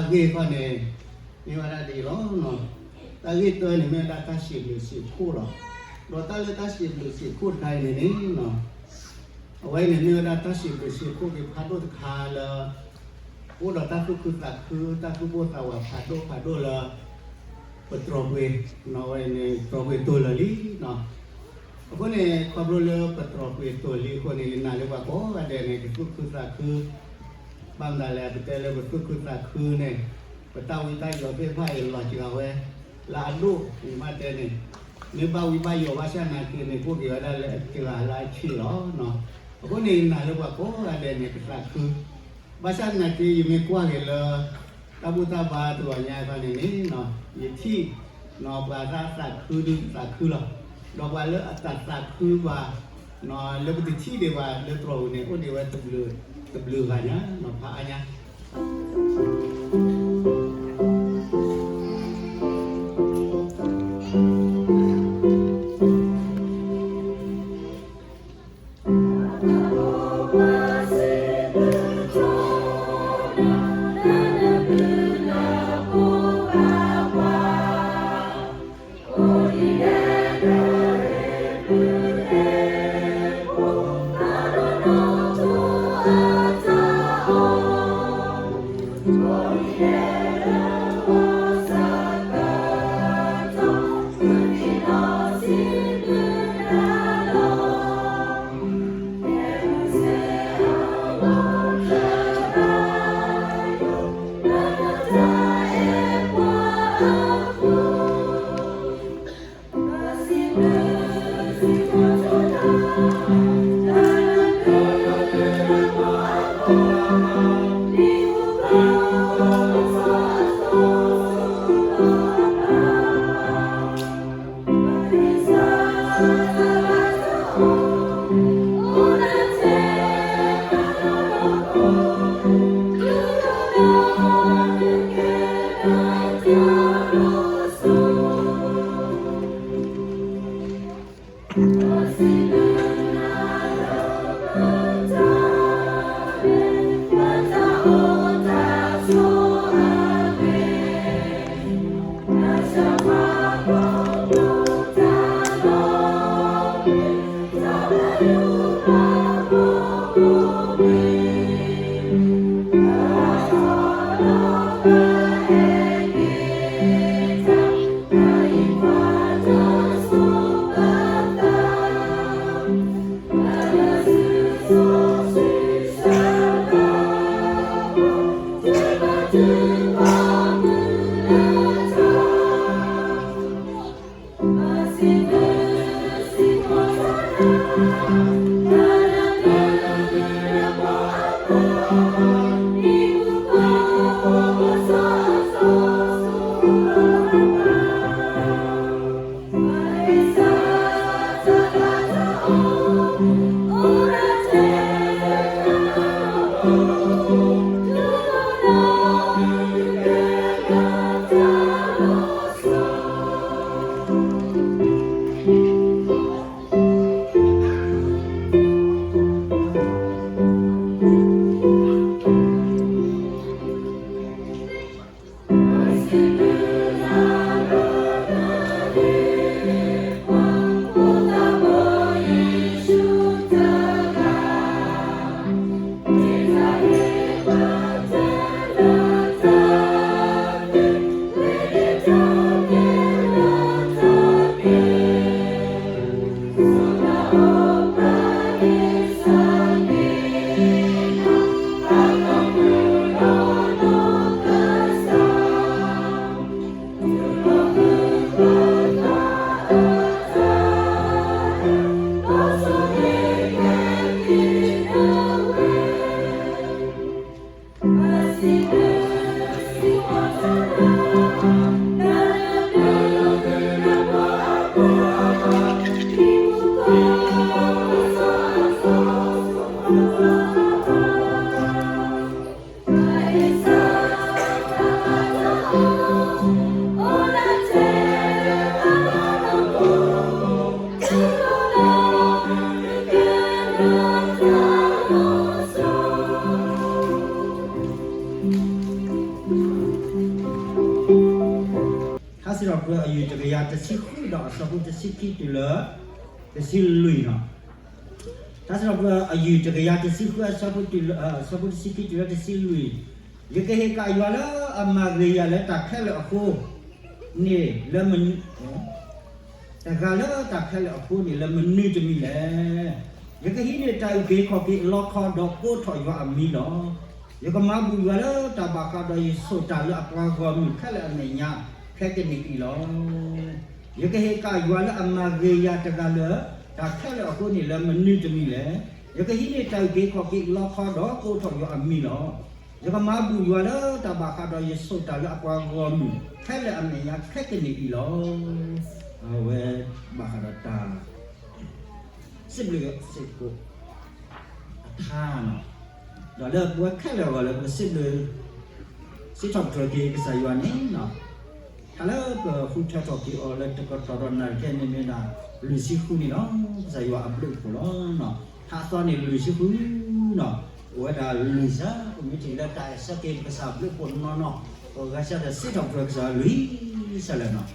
Tagi con này nhưng mà đã đi đó nó tagi tôi này mình đã ta xịt được xịt khu rồi rồi ta lấy ta xịt được xịt khu này này nó vậy này mình đã ta xịt được xịt khu cái phát đôi khá là khu đó ta cứ bố tàu phát đôi là bật trò về nó vậy này trò về tôi là lý nó cái này qua rồi là bật trò về tôi lý con này là lấy vào có cái này cái cứ bang Đà Lạt cái là một cứ này và tao đi tay rồi cái phải là chỉ là là ăn đủ thì mà thế này nếu bao nhiêu giờ bao nhiêu này thì này quốc gia Đà Lạt chỉ là chỉ đó nó cái này là lúc có cái này cái cứ bao nhiêu này thì mình qua cái là tabu taba tu nhà cái này nó thì nó và ra cứ đi cứ là đó và lỡ cứ và nó lebih kecil dia wa le terus ni dia wa teblur hanya nampaknya ayu jaya tersiku dah sabun tersiki tu lah tersilui nak. Tak sebab ayu jaya tersiku sabun tu sabun tersiki tu lah tersilui. Dia keheka ayu lah amagaya lah tak khala aku ni lah men tak khala tak khala aku ni lah menu jemi lah. Dia kehini tak ubi kopi lokal doko toy wa ami lah. Dia kemabu lah tak bakal dari sota lah apa gom khala anenya. Teknik ilo, ya keheka jual amagaya tegala, tak kala aku ni lah menu jemile, ya kehini tahu ke kopi lokal dah aku tahu ami lo, ya kemabu jual tak bakal dah yesus tahu apa gom, kala amnya teknik ilo, awet bakal datang, sebelum seku, tan, dah le buat kala wala sebelum secap terjadi kesayuan ni, no. Kalau ke hutan toki oleh tekor toron narke ni mana lusiku ni no saya ablu pulau no hasan ni lusiku no wada lusa kami tidak tak sakit kesablu pun no kalau saya ada siapa kerja lui salah no.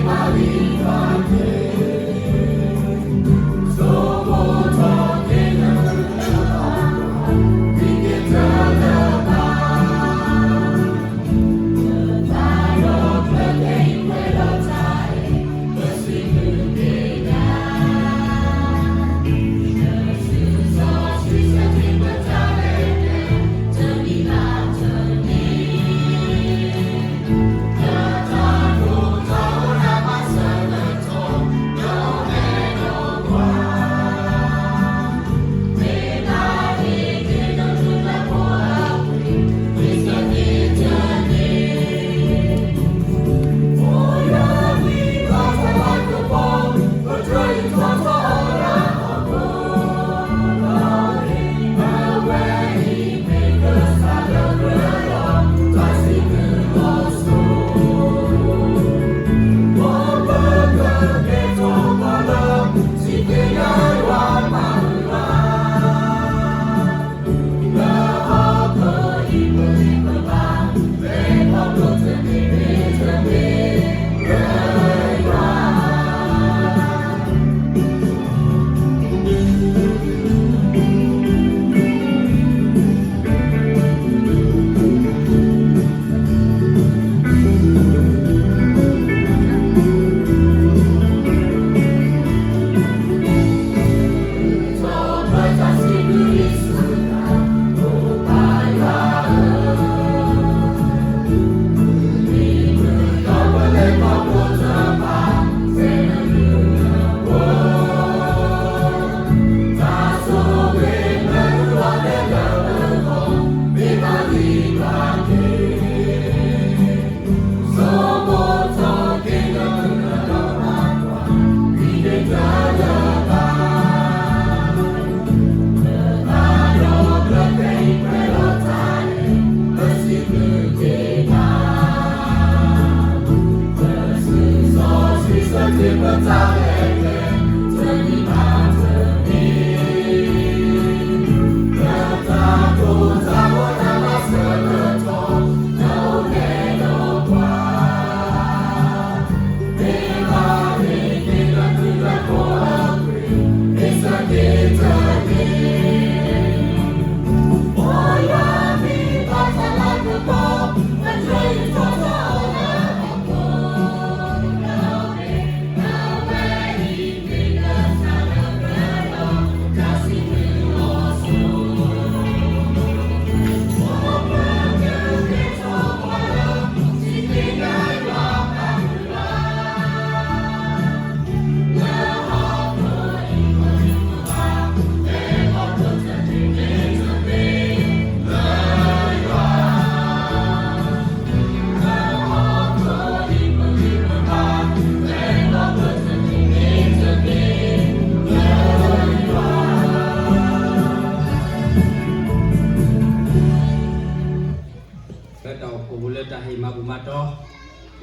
Maria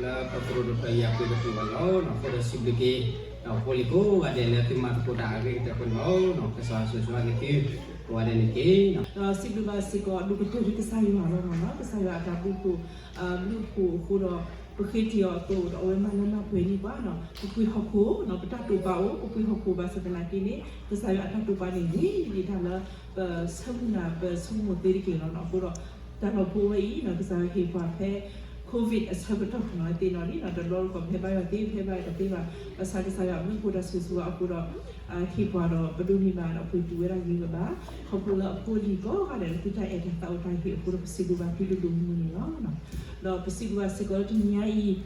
la patro do ya pe do lo no ko da sibliki no poliko ada la timma ko da age ta ko no ka sa so so age ki ko ada ni ki no sibluba siko du ko to ki sa yo no no ka sa yo ata bu ko ko do Pukiti o to o mana na pweni ba no pukui hoku no peta tu ba o pukui hoku ba sebenarnya kini tu saya ada tu ba ni di dalam semua semua diri kita no pura dalam pui no kita hidup apa COVID sebab tu no ti no ni no dalam ko heba tapi saya ni pura susu aku dah hidup no peduli ba no pui tu era juga ba hoku la puli ko ada kita ada tahu tak hidup pura sibu ba hidup dunia no lo pesigua sekolah tu nyai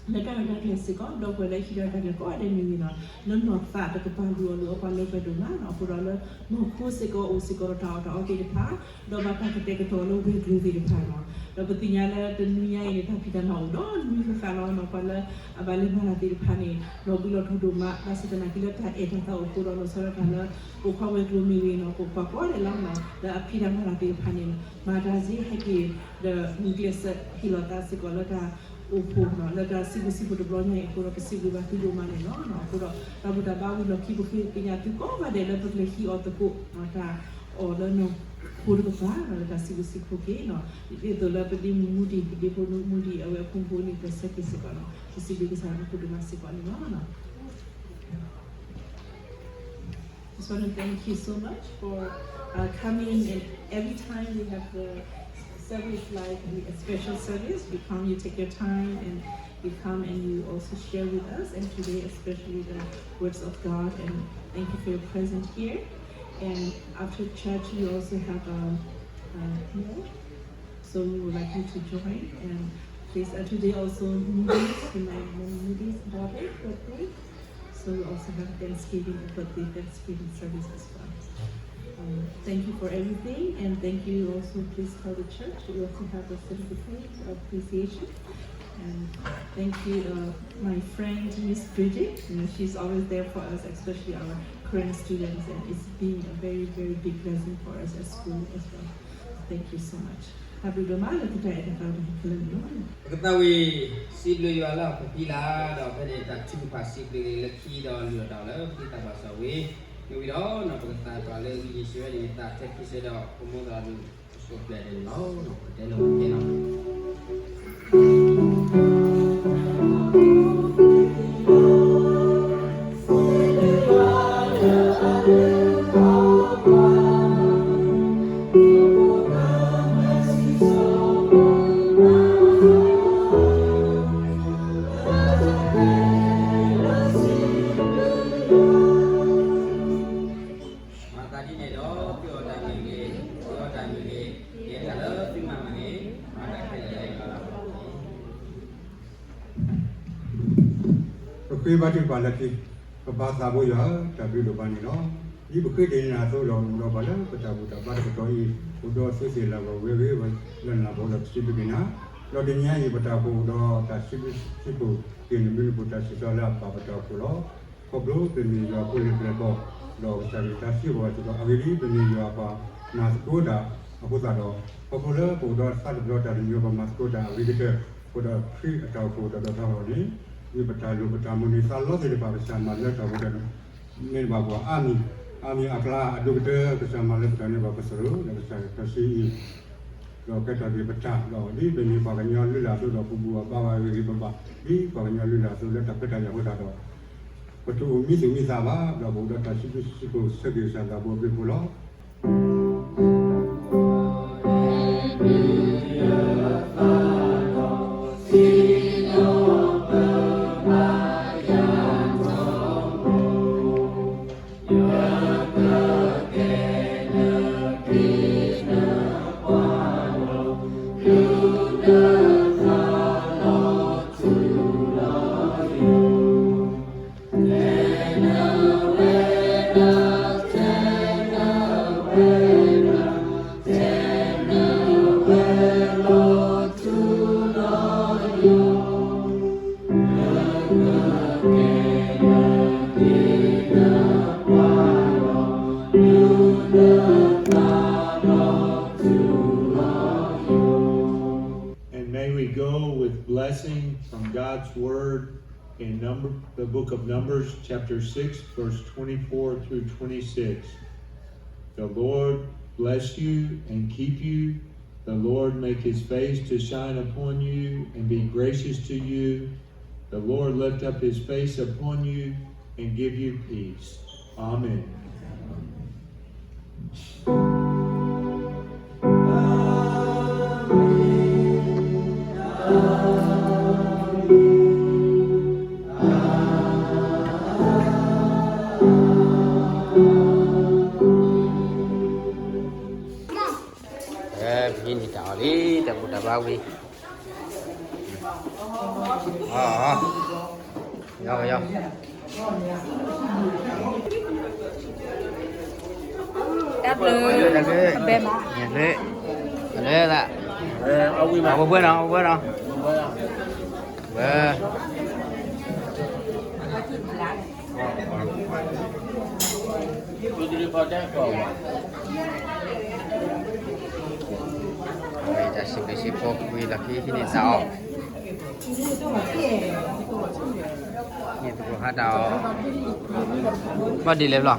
mereka ada sekolah do boleh hidup ada ko ada ni no no fa tak pandu lo apa lo peduna no pura lo no ko sekolah tahu ke depan do bapa kita ke tolo we groove di depan no do petinya la dunia ini tak kita mau do ni kalau no pala abale mana di depan ni no bilo tu mak masih kena kita tak tahu pura lo sore kana ko kau we groove ni no ko ko ada lama da pidang mana di depan ni madazi haki the English hilota sekolah ta upu no la da sibu de blonya ko ro sibu ba tu ma no ko ro ta bu da ba wi lo ki bu ki pinya tu ko ba de la bu le ki o to ko ta o la no ko ro ba la da sibu ke no itu la pe di mudi di po mudi awe kumpuni ke seki sekolah sibu ke sana ko de ma sekolah no just want to thank you so much for coming, and every time we have the service like a special service, you come, you take your time, and you come and you also share with us, and today especially the words of God, and thank you for your presence here. And after church we also have a meal, so we would like you to join, and please today also Moody's daughter birthday, so we also have Thanksgiving service as well. Thank you for everything, and thank you also. Please tell the church. We also have a certificate of appreciation, and thank you, my friend Miss Bridget. She's always there for us, especially our current students, and it's been a very, very big blessing for us at school as well. Thank you so much. Happy Ramadan kita ada tahun kelima. Ketahui siblu yuala pila dah pada tak cukup siblu lelaki dah lu dah lah kita bahasa we. Vì đó nó được tài tòa lên gì xưa thì ta sẽ khi sẽ đọc cũng muốn là số về đến nó để nó cái nó Khi bắt đầu bàn thì có ba sao bây giờ đã bị đồ bàn nó đi bữa khi đến là tôi làm đồ bàn đó có chào buổi ba cái tối buổi đó sẽ sẽ là về lần là buổi đó sẽ bị na rồi đến nhà thì buổi đó buổi đó ta sẽ buổi tiền mình buổi đó sẽ cho là ba buổi đó buổi đó có lúc thì mình là buổi lên đó rồi ta sẽ buổi đó ở đây thì mình là ba na school đó buổi đó có buổi đó sát buổi đó thì mình là ma school đó ở đây buổi đó free ở buổi đó đó thôi đi ဒီပတာလူပတာမူနီသာလောတဲ့ပါပစံမလက်တော်တဲ့နေဘာဘောအာမီအကလာအဒုကတဲ့ပစံမလက်တော်နေဘာပစရုတဲ့ပစံပစီတော့ကတဲ့ပတာတော့ဒီဘယ်နေပါကညောလူလာဆိုတော့ပူပူပါပါရီပပဒီပါကညောလူလာဆိုလက်တပတာရဟောတာတော့ပတူမိစုမိသားပါတော့ဘုဒ္ဓတရှိရှိကိုစကေစံတာဘောပြဖို့လို့ And may we go with blessing from God's word in the book of Numbers, chapter 6, verse 24 through 26. The Lord bless you and keep you. The Lord make his face to shine upon you and be gracious to you. The Lord lift up his face upon you and give you peace. Amen. Begini kali dah bawi. Ya. Đáp lư bè mà Đây là ông bữa nào bữa. Bây giờ xin cô quy là khi này sao? Nhìn tụi hát đầu bắt đi lên rồi.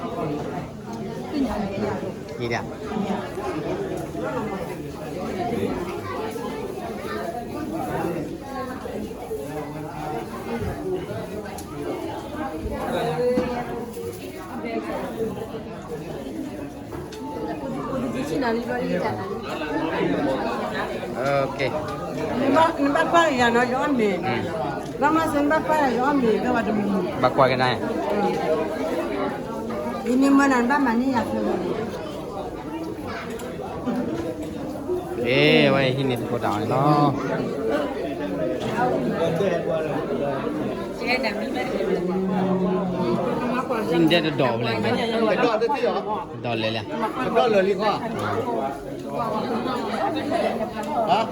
Gì đấy? Ok. Bapak ya nó rõ mì. Lama sen bapak ya rõ mì cái vật mì. Bác qua cái này. Ini mana bapak ni ya semua. Vậy hình này có đảo nó. Hình đây là đỏ lên. Đỏ lên. Đỏ lên đi qua. Hả?